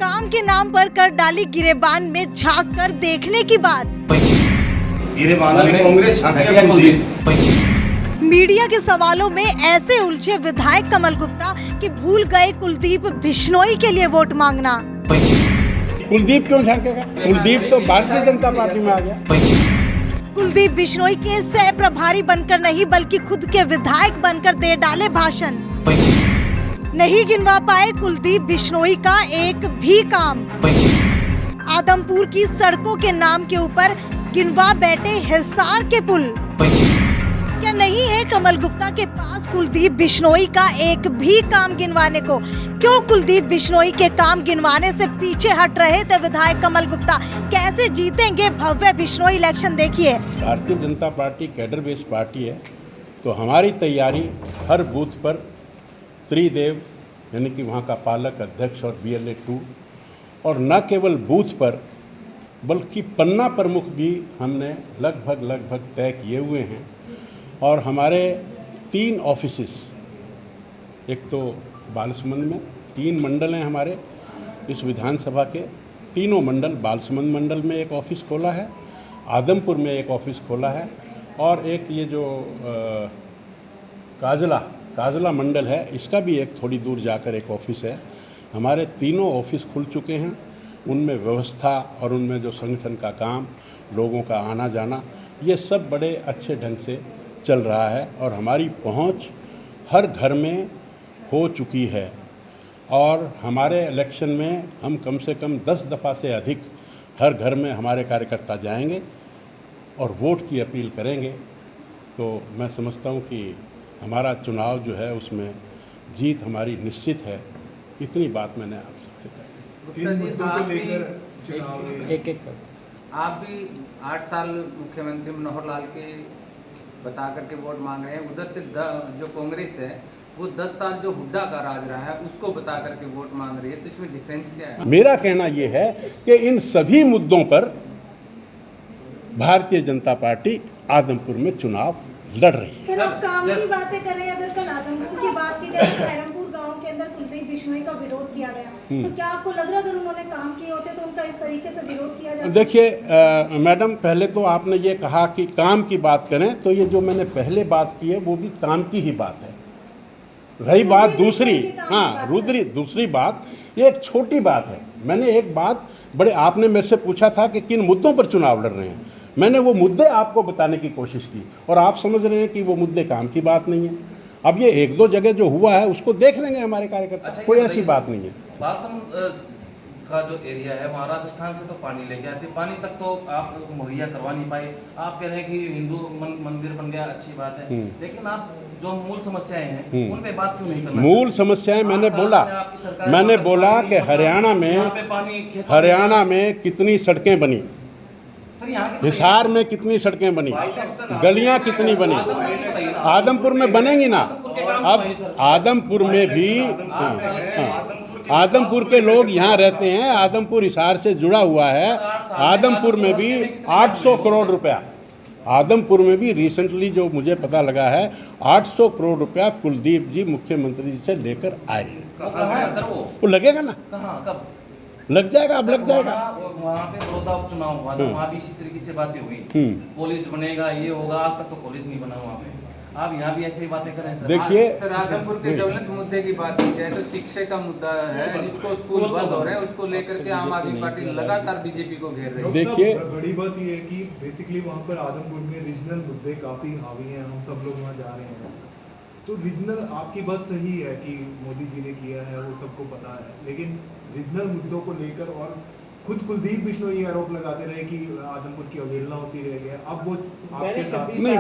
काम के नाम पर कर डाली गिरेबान में झांक कर देखने की बात। गिरेबान में कांग्रेस झांकियां कुलदीप। मीडिया के सवालों में ऐसे उलझे विधायक कमल गुप्ता कि भूल गए कुलदीप बिश्नोई के लिए वोट मांगना। कुलदीप क्यों झांकेगा? कुलदीप तो भारतीय जनता पार्टी में आ गया। कुलदीप बिश्नोई के सह प्रभारी बनकर नहीं बल्कि खुद के विधायक बनकर दे डाले भाषण। नहीं गिनवा पाए कुलदीप बिश्नोई का एक भी काम। आदमपुर की सड़कों के नाम के ऊपर गिनवा बैठे हिसार के पुल। क्या नहीं है कमल गुप्ता के पास कुलदीप बिश्नोई का एक भी काम गिनवाने को? क्यों कुलदीप बिश्नोई के काम गिनवाने से पीछे हट रहे थे विधायक कमल गुप्ता? कैसे जीतेंगे भव्य बिश्नोई इलेक्शन? देखिए, Bharatiya Janata party cadre based party है, तो हमारी तैयारी हर बूथ पर त्रिदेव यानी कि वहाँ का पालक अध्यक्ष और BLA 2 और न केवल बूथ पर बल्कि पन्ना प्रमुख भी हमने लगभग तय किए हुए हैं। और हमारे 3 ऑफिसेस, एक तो बालसमंद में 3 मंडल हैं हमारे इस विधानसभा के, तीनों मंडल, बालसमंद मंडल में एक ऑफिस खोला है, आदमपुर में एक ऑफिस खोला है और एक ये जो काजला मंडल है इसका भी एक थोड़ी दूर जाकर एक ऑफिस है। हमारे तीनों ऑफिस खुल चुके हैं। उनमें व्यवस्था और उनमें जो संगठन का काम, लोगों का आना जाना, ये सब बड़े अच्छे ढंग से चल रहा है और हमारी पहुंच हर घर में हो चुकी है। और हमारे इलेक्शन में हम कम से कम 10 दफ़ा से अधिक हर घर में हमारे कार्यकर्ता जाएंगे और वोट की अपील करेंगे। तो मैं समझता हूं कि हमारा चुनाव जो है उसमें जीत हमारी निश्चित है। इतनी बात मैंने आप सबसे कही। आप भी 8 साल मुख्यमंत्री मनोहर लाल के बता करके वोट मांग रहे हैं। उधर से जो कांग्रेस है वो 10 साल जो हुड्डा का राज रहा है उसको बता करके वोट मांग रही है, तो इसमें डिफरेंस क्या है? मेरा कहना ये है कि इन सभी मुद्दों पर भारतीय जनता पार्टी आदमपुर में चुनाव लड़ रही है। सर, आप काम की बातें कर रहे हैं। अगर कल आदमपुर की बात की जाए तो खैरमपुर गांव के अंदर कुलदीप बिश्नोई का विरोध किया गया, तो क्या आपको लग रहा है अगर उन्होंने काम किए होते तो उनका इस तरीके से विरोध किया जाता? देखिए मैडम, पहले तो आपने ये कहा कि काम की बात करें, तो ये जो मैंने पहले बात की है वो भी काम की ही बात है। रही बात दूसरी, दूसरी बात, ये एक छोटी बात है। मैंने एक बात आपने मेरे से पूछा था कि किन मुद्दों पर चुनाव लड़ रहे हैं, मैंने वो मुद्दे आपको बताने की कोशिश की और आप समझ रहे हैं कि वो मुद्दे काम की बात नहीं है। अब ये 1-2 जगह जो हुआ है उसको देख लेंगे हमारे कार्यकर्ता। अच्छा, कोई ऐसी बात नहीं है। बालसमंद का जो एरिया है वहाँ राजस्थान से तो पानी लेके आते, पानी तक तो आप मुहैया करवा नहीं पाए। आप कह रहे हैं कि हिंदू मंदिर बन गया, अच्छी बात है, लेकिन आप जो मूल समस्याएं हैं उन पे बात क्यों नहीं करना? मूल समस्याएं मैंने बोला कि हरियाणा में कितनी सड़कें बनी, हिसार में कितनी सड़कें बनी, गलियां कितनी बनी, आदमपुर में बनेंगी ना। अब आदमपुर में भी आदमपुर के लोग यहाँ रहते हैं, आदमपुर हिसार से जुड़ा हुआ है। आदमपुर में भी 800 करोड़ रुपया, आदमपुर में भी रिसेंटली जो मुझे पता लगा है 800 करोड़ रुपया कुलदीप जी मुख्यमंत्री जी से लेकर आए हैं। वो लगेगा ना, लग जाएगा, अब लग जाएगा। वहाँ पे बड़ौदा उपचुनाव हुआ था, वहाँ भी इसी तरीके से बातें हुई, पुलिस बनेगा, ये होगा, आज तक तो पुलिस नहीं बना वहाँ पे। आप यहाँ भी ऐसी बातें करें सर? देखिए सर, आदमपुर के ज्वलंत मुद्दे की बात की जाए तो शिक्षा का मुद्दा है, जिसको स्कूल बंद हो रहे हैं, उसको लेकर के आम आदमी पार्टी लगातार बीजेपी को घेर रही है। देखिए, बड़ी बात ये है कि बेसिकली वहाँ पर आदमपुर में रीजनल मुद्दे काफी हावी हैं। हम सब लोग वहाँ जा रहे हैं, तो रीजनल, आपकी बात सही है कि मोदी जी ने किया है, वो सबको पता है, लेकिन रीजनल मुद्दों को लेकर और खुद कुलदीप बिश्नोई आरोप लगाते रहे कि आदमपुर की अवहेलना होती रह गई। अब वो आपके साथ नहीं,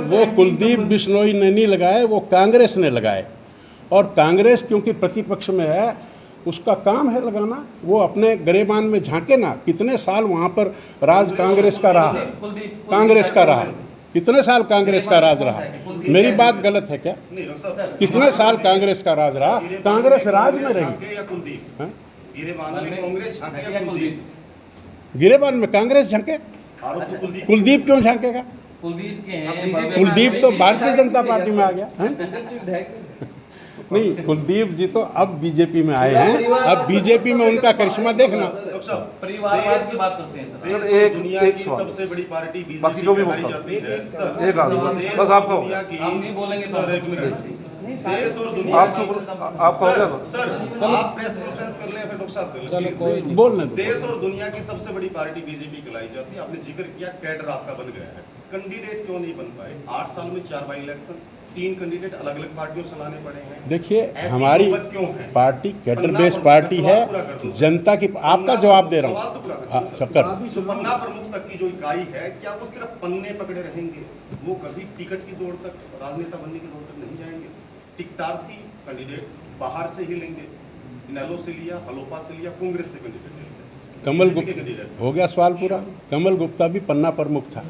वो कुलदीप बिश्नोई ने नहीं लगाए, वो कांग्रेस ने लगाए। और कांग्रेस क्योंकि प्रतिपक्ष में है, उसका काम है लगाना। वो अपने गरेबान में झांके ना। कितने साल वहाँ पर राज कांग्रेस का रहा, कितने साल कांग्रेस का राज रहा? मेरी बात गलत है क्या? कितने साल कांग्रेस का राज रहा? कांग्रेस राज में रही। गिरेबान में कांग्रेस झांके, कुलदीप क्यों झांकेगा? कुलदीप तो भारतीय जनता पार्टी में आ गया। नहीं, कुलदीप जी तो अब बीजेपी में आए हैं, अब बीजेपी में उनका करिश्मा देखना। डॉक्टर साहब, परिवारवाद की बात करते हैं सर। देश और दुनिया की सबसे बड़ी पार्टी बीजेपी बाकी जो भी कहलाई होगा। जाती है। सर, एक आदमी, देश बस और आपको। दुनिया की- आप नहीं बोलेंगे तो सर, एक मिनट। देश और दुनिया आप चुप, आप कहोगे ना। सर, आप प्रेस कॉन्फ्रेंस कर लें, फिर डॉक्टर साहब कर लें। चलो, प्लीज। कोई नहीं। बोलने दो। देश और दुनिया की सबसे बड़ी पार्टी बीजेपी कहलाई जाती है। आपने जिक्र किया कैडर आपका बन गया है, कैंडिडेट क्यों नहीं बन पाए? 8 साल में 4 बाई इलेक्शन, 3 कैंडिडेट अलग अलग पार्टियों से लाने पड़े हैं। देखिए, ऐसी हमारी नौबत क्यों है? पार्टी कैडर पन्ना बेस्ड प्रमुख, पार्टी मैं है, सवाल पूरा कर दूं। जनता की। आपका जवाब दे रहा सवाल तो पूरा हूँ। कर हाँ, दूं, सर। चक्कर पन्ना प्रमुख तक की जो इकाई है, क्या वो सिर्फ पन्ने पकड़े रहेंगे? वो कभी टिकट की दौड़ तक, राजनेता बनने की दौड़ तक नहीं जाएंगे। टिकटार्थी कैंडिडेट बाहर से ही लेंगे। इनेलो से लिया, हलोपा से लिया, कांग्रेस से कैंडिडेट लेंगे। कमल बीजेपी के गुप्ता कैंडिडेट। हो गया सवाल पूरा। कमल गुप्ता भी पन्ना प्रमुख था,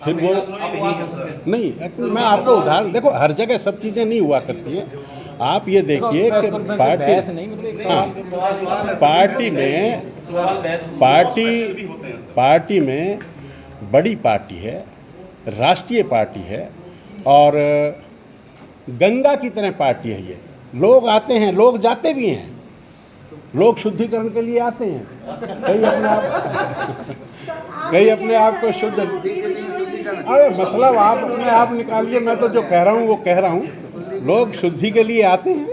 फिर वो नहीं है सर। नहीं। actually मैं आपको उदाहरण, देखो हर जगह सब चीज़ें नहीं हुआ करती हैं। आप ये देखिए प्रेस कि कॉन्फ्रेंस में बहस नहीं, मतलब एक हाँ, सवाल पार्टी में पार्टी में बड़ी पार्टी है, राष्ट्रीय पार्टी है, और गंगा की तरह पार्टी है ये। लोग आते हैं, लोग जाते भी हैं, लोग शुद्धिकरण के लिए आते हैं। कई अपने आप को शुद्ध, अरे मतलब आप अपने आप निकालिए, मैं तो जो कह रहा हूँ वो कह रहा हूँ। लोग शुद्धि के लिए आते हैं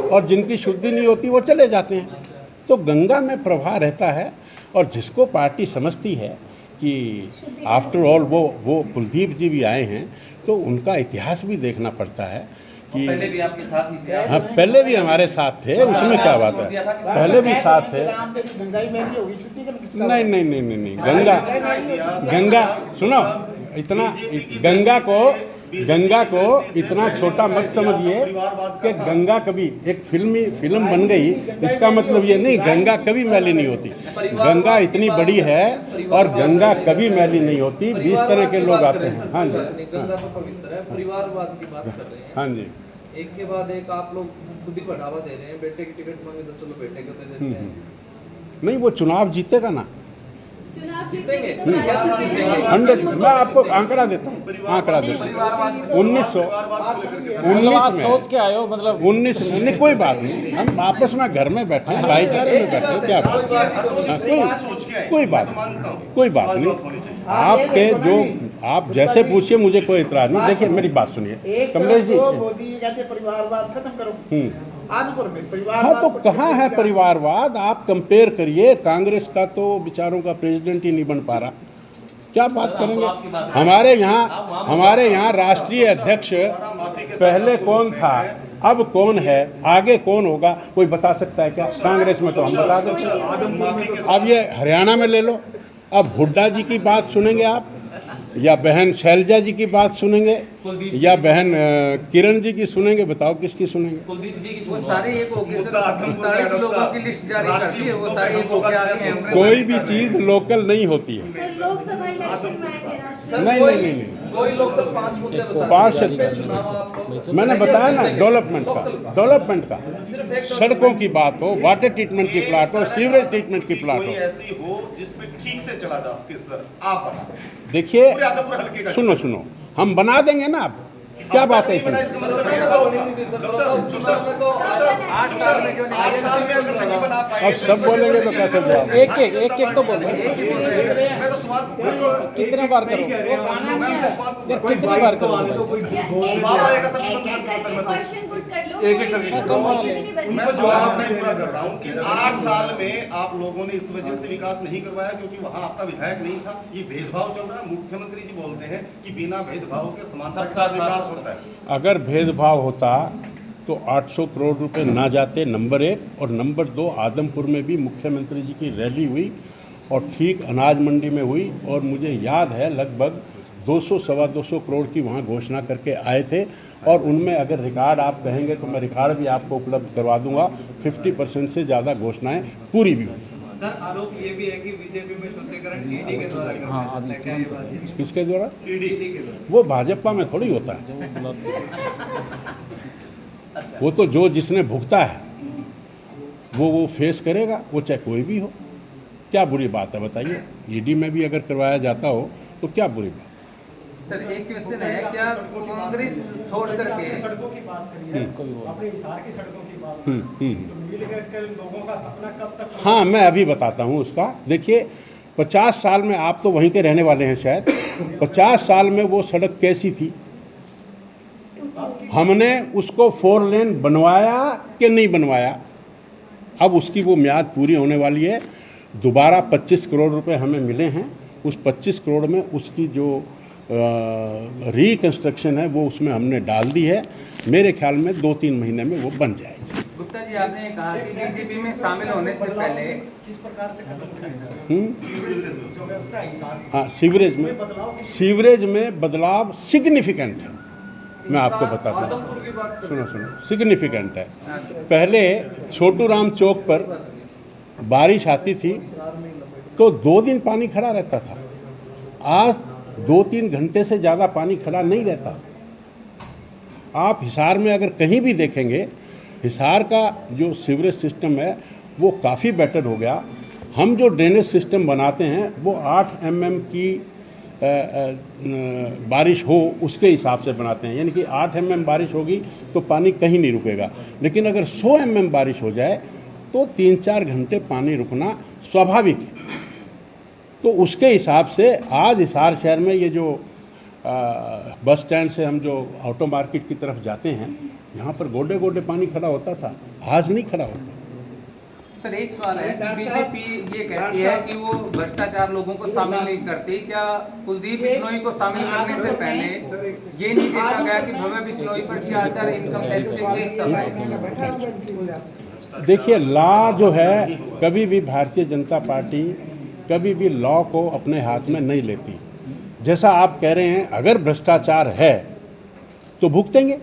और जिनकी शुद्धि नहीं होती वो चले जाते हैं। तो गंगा में प्रवाह रहता है, और जिसको पार्टी समझती है कि आफ्टर ऑल वो कुलदीप जी भी आए हैं, तो उनका इतिहास भी देखना पड़ता है कि पहले भी आपके साथ ही थे। हाँ, पहले भी हमारे साथ थे, उसमें क्या बात है, पहले भी साथ थे। नहीं नहीं नहीं नहीं नहीं, गंगा सुनो, इतना गंगा को इतना छोटा मत समझिए कि गंगा कभी एक फिल्म बन गई, इसका मतलब ये नहीं गंगा कभी मैली नहीं होती। गंगा इतनी बड़ी है और गंगा कभी मैली नहीं होती। 20 तरह के लोग आते हैं। हाँ जी, गंगा तो पवित्र है, परिवारवाद की बात कर रहे हैं। हाँ जी। एक के बाद एक आप लोग खुद ही बढ़ावा दे रहे हैं। बेटे की टिकट मांगे तो चलो बेटे को दे देते हैं। नहीं, वो चुनाव जीतेगा ना, जीतेंगे कैसे जीतेंगे? 100। मैं आपको आंकड़ा देता हूँ, 1919 में सोच के आए हो, मतलब 19 में नहीं, कोई बात नहीं, हम आपस में घर में बैठे हैं, भाईचारे में बैठे हैं, क्या बात है? कोई बात नहीं। आपके जो आप जैसे पूछिए, मुझे कोई इतराज नहीं। देखिए मेरी बात सुनिए कमलेश जी। मोदी कहते परिवारवाद खत्म करो। आदिपुर में परिवारवाद, हाँ, तो कहाँ है परिवारवाद? आप कंपेयर करिए, कांग्रेस का तो विचारों का प्रेसिडेंट ही नहीं बन पा रहा, क्या बात करेंगे? हमारे यहाँ राष्ट्रीय अध्यक्ष पहले कौन था, अब कौन है, आगे कौन होगा, कोई बता सकता है क्या? कांग्रेस में तो हम बता देते हैं। अब ये हरियाणा में ले लो, अब हुड्डा जी की बात सुनेंगे आप, या बहन शैलजा जी की बात सुनेंगे, या बहन किरण जी की सुनेंगे? बताओ किसकी सुनेंगे? कुलदीप जी की वो सारे एक होके सर 39 लोगों की लिस्ट जारी कर दी है, वो सारे एक होके आ गए हैं। कोई भी चीज़ लोकल नहीं होती है। लोकसभा इलेक्शन में आएंगे राष्ट्रीय। नहीं, कोई लोग तो 5 मुद्दे बता पांच सकते हैं। मुद्दे। चुनाव आपको मैंने बताया ना, डेवलपमेंट का, सड़कों की बात हो, वाटर ट्रीटमेंट की प्लाट हो, सीवरेज ट्रीटमेंट की प्लाट कोई हो। ऐसी हो जिसपे ठीक से चला जा सके सर, आप बताएं। देखिए, पूरे आदमपुर हल्के का सुनो, हम बना देंगे ना। आप क्या बात है इसमें? इसका मतलब भेदभाव था। डॉक्टर साहब, 8 साल में क्यों नहीं? 8 साल में अगर नहीं बना पाए, अब सब बोलेंगे तो कैसे जवाब? एक तो बोलो। मैं तो सवाल को कितने बार करो? मैं अपने सवाल को यार कितनी बार करो? बाबा आएगा तब तुरंत बंद कर सकता हूं। एक करके मैं सवाल अपना पूरा कर रहा हूँ कि 8 साल में आप लोगों ने इस वजह से विकास नहीं करवाया क्योंकि वहाँ आपका विधायक नहीं था। ये भेदभाव चल रहा है। मुख्यमंत्री जी बोलते हैं कि बिना भेदभाव के समानता के साथ विकास होता है। अगर भेदभाव होता तो 800 करोड़ रुपए ना जाते, नंबर 1, और नंबर 2, आदमपुर में भी मुख्यमंत्री जी की रैली हुई और ठीक अनाज मंडी में हुई, और मुझे याद है लगभग 200-225 करोड़ की वहाँ घोषणा करके आए थे। और उनमें अगर रिकॉर्ड आप कहेंगे तो मैं रिकॉर्ड भी आपको उपलब्ध करवा दूंगा। 50% से ज़्यादा घोषणाएं पूरी भी हुई। सर आरोप ये भी है कि बीजेपी में शुद्धिकरण ईडी के द्वारा करवाया जाता है। क्या ये बात है? किसके द्वारा? ईडी के द्वारा। वो भाजपा में थोड़ी होता है। वो तो जो जिसने भुगता है वो फेस करेगा, वो चाहे कोई भी हो। क्या बुरी बात है बताइए? ईडी में भी अगर करवाया जाता हो तो क्या बुरी बात? सर एक क्वेश्चन है, क्या कांग्रेस छोड़ करके सड़कों की बात करिए, अपने हिसार की सड़कों की बात करिए, तो नीलगढ़ के लोगों का सपना कब तक? हाँ, मैं अभी बताता हूँ उसका। देखिए 50 साल में, आप तो वहीं के रहने वाले हैं शायद, 50 साल में वो सड़क कैसी थी? हमने उसको 4 लेन बनवाया कि नहीं बनवाया? अब उसकी वो म्याद पूरी होने वाली है। दोबारा 25 करोड़ रुपए हमें मिले हैं। उस 25 करोड़ में उसकी जो रिकंस्ट्रक्शन है वो उसमें हमने डाल दी है। मेरे ख्याल में 2-3 महीने में वो बन जाएगी। गुप्ता जी, आपने कहा कि बीजेपी में शामिल होने से पहले किस प्रकार से कदम उठाएगा? जो व्यवस्था है हिसार की, हाँ, सीवरेज में बदलाव सिग्निफिकेंट है। मैं आपको बताता हूँ, सुनो सिग्निफिकेंट है। पहले छोटू राम चौक पर बारिश आती थी तो 2 दिन पानी खड़ा रहता था। आज 2-3 घंटे से ज़्यादा पानी खड़ा नहीं रहता। आप हिसार में अगर कहीं भी देखेंगे, हिसार का जो सीवरेज सिस्टम है वो काफ़ी बेटर हो गया। हम जो ड्रेनेज सिस्टम बनाते हैं वो 8 mm की बारिश हो उसके हिसाब से बनाते हैं, यानी कि 8 mm बारिश होगी तो पानी कहीं नहीं रुकेगा। लेकिन अगर 100 mm बारिश हो जाए तो 3-4 घंटे पानी रुकना स्वाभाविक है। तो उसके हिसाब से आज हिसार शहर में ये जो बस स्टैंड से हम जो ऑटो मार्केट की तरफ जाते हैं, यहाँ पर गोडे गोडे पानी खड़ा होता था, आज नहीं खड़ा होता। सर एक सवाल है कि बीजेपी ये कहती है कि वो भ्रष्टाचार लोगों को शामिल नहीं करती। क्या कुलदीप बिश्नोई को शामिल करने से पहले ये नहीं देखा गया कि भव्य बिश्नोई पर भ्रष्टाचार इनकम टैक्स के केस चल रहे हैं? देखिए, लॉ जो है, कभी भी भारतीय जनता पार्टी कभी भी लॉ को अपने हाथ में नहीं लेती। जैसा आप कह रहे हैं, अगर भ्रष्टाचार है तो भुगतेंगे।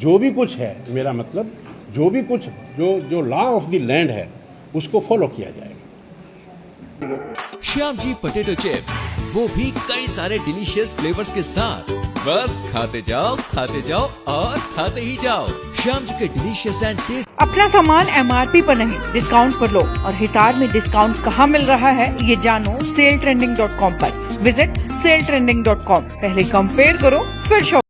जो भी कुछ है, मेरा मतलब जो भी कुछ जो लॉ ऑफ द लैंड है उसको फॉलो किया जाएगा। श्याम जी पोटैटो चिप्स, वो भी कई सारे डिलीशियस फ्लेवर्स के साथ। बस खाते जाओ और खाते ही जाओ। श्याम जी के डिलीशियस एंड टेस्ट। अपना सामान MRP पर नहीं, डिस्काउंट पर लो। और हिसार में डिस्काउंट कहाँ मिल रहा है ये जानो SaleTrending.com पर। Visit SaleTrending.com। पहले कंपेयर करो फिर शॉप।